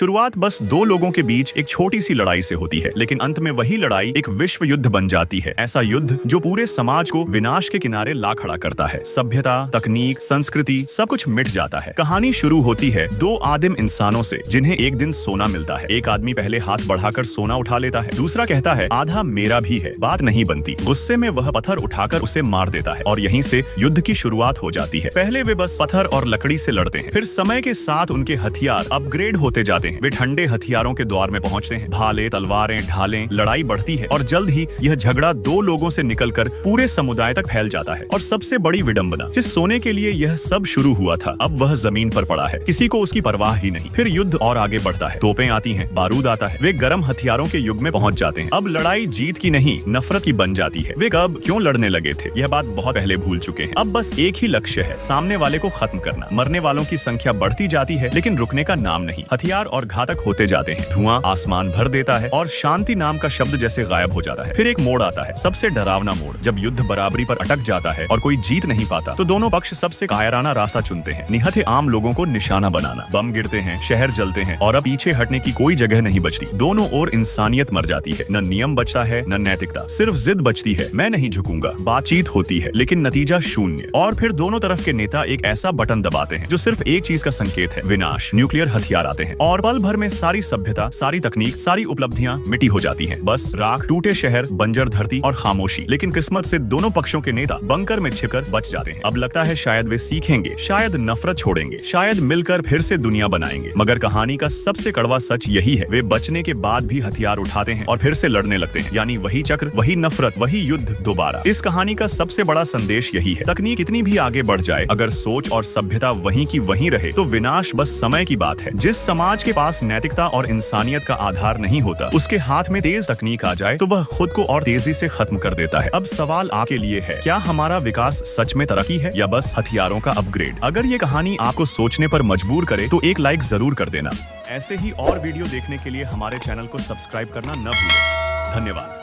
शुरुआत बस दो लोगों के बीच एक छोटी सी लड़ाई से होती है, लेकिन अंत में वही लड़ाई एक विश्व युद्ध बन जाती है। ऐसा युद्ध जो पूरे समाज को विनाश के किनारे ला खड़ा करता है। सभ्यता, तकनीक, संस्कृति सब कुछ मिट जाता है। कहानी शुरू होती है दो आदिम इंसानों से, जिन्हें एक दिन सोना मिलता है। एक आदमी पहले हाथ बढ़ाकर सोना उठा लेता है, दूसरा कहता है आधा मेरा भी है। बात नहीं बनती। गुस्से में वह पत्थर उठाकर उसे मार देता है और यहीं से युद्ध की शुरुआत हो जाती है। पहले वे बस पत्थर और लकड़ी से लड़ते हैं, फिर समय के साथ उनके हथियार अपग्रेड होते जाते हैं। वे ठंडे हथियारों के द्वार में पहुंचते हैं। भाले, तलवारें, ढालें, लड़ाई बढ़ती है और जल्द ही यह झगड़ा दो लोगों से निकलकर पूरे समुदाय तक फैल जाता है। और सबसे बड़ी विडंबना, जिस सोने के लिए यह सब शुरू हुआ था, अब वह जमीन पर पड़ा है। किसी को उसकी परवाह ही नहीं। फिर युद्ध और आगे बढ़ता है। तोपें आती हैं, बारूद आता है। वे गर्म हथियारों के युग में पहुंच जाते हैं। अब लड़ाई जीत की नहीं, नफरत की बन जाती है। वे कब क्यों लड़ने लगे थे, यह बात बहुत पहले भूल चुके हैं। अब बस एक ही लक्ष्य है, सामने वाले को खत्म करना। मरने वालों की संख्या बढ़ती जाती है, लेकिन रुकने का नाम नहीं। हथियार और घातक होते जाते हैं। धुआं आसमान भर देता है और शांति नाम का शब्द जैसे गायब हो जाता है। फिर एक मोड़ आता है, सबसे डरावना मोड़, जब युद्ध बराबरी पर अटक जाता है और कोई जीत नहीं पाता, तो दोनों पक्ष सबसे कायराना रास्ता चुनते हैं। निहत्थे आम लोगों को निशाना बनाना। बम गिरते हैं, शहर जलते हैं और अब पीछे हटने की कोई जगह नहीं बचती। दोनों ओर इंसानियत मर जाती है। न नियम बचता है, न नैतिकता, सिर्फ जिद बचती है। मैं नहीं झुकूंगा। बातचीत होती है, लेकिन नतीजा शून्य। और फिर दोनों तरफ के नेता एक ऐसा बटन दबाते हैं जो सिर्फ एक चीज का संकेत है, विनाश। न्यूक्लियर हथियार आते हैं और पल भर में सारी सभ्यता, सारी तकनीक, सारी उपलब्धियां मिटी हो जाती हैं। बस राख, टूटे शहर, बंजर धरती और खामोशी। लेकिन किस्मत से दोनों पक्षों के नेता बंकर में छिपकर बच जाते हैं। अब लगता है शायद वे सीखेंगे, शायद नफरत छोड़ेंगे, शायद मिलकर फिर से दुनिया बनाएंगे। मगर कहानी का सबसे कड़वा सच यही है, वे बचने के बाद भी हथियार उठाते हैं और फिर से लड़ने लगते हैं। यानी वही चक्र, वही नफरत, वही युद्ध दोबारा। इस कहानी का सबसे बड़ा संदेश यही है, तकनीक कितनी भी आगे बढ़ जाए, अगर सोच और सभ्यता वहीं की वहीं रहे, तो विनाश बस समय की बात है। जिस समाज के पास नैतिकता और इंसानियत का आधार नहीं होता, उसके हाथ में तेज तकनीक आ जाए तो वह खुद को और तेजी से खत्म कर देता है। अब सवाल आपके लिए है, क्या हमारा विकास सच में तरक्की है या बस हथियारों का अपग्रेड? अगर ये कहानी आपको सोचने पर मजबूर करे तो एक लाइक जरूर कर देना। ऐसे ही और वीडियो देखने के लिए हमारे चैनल को सब्सक्राइब करना न भूलें। धन्यवाद।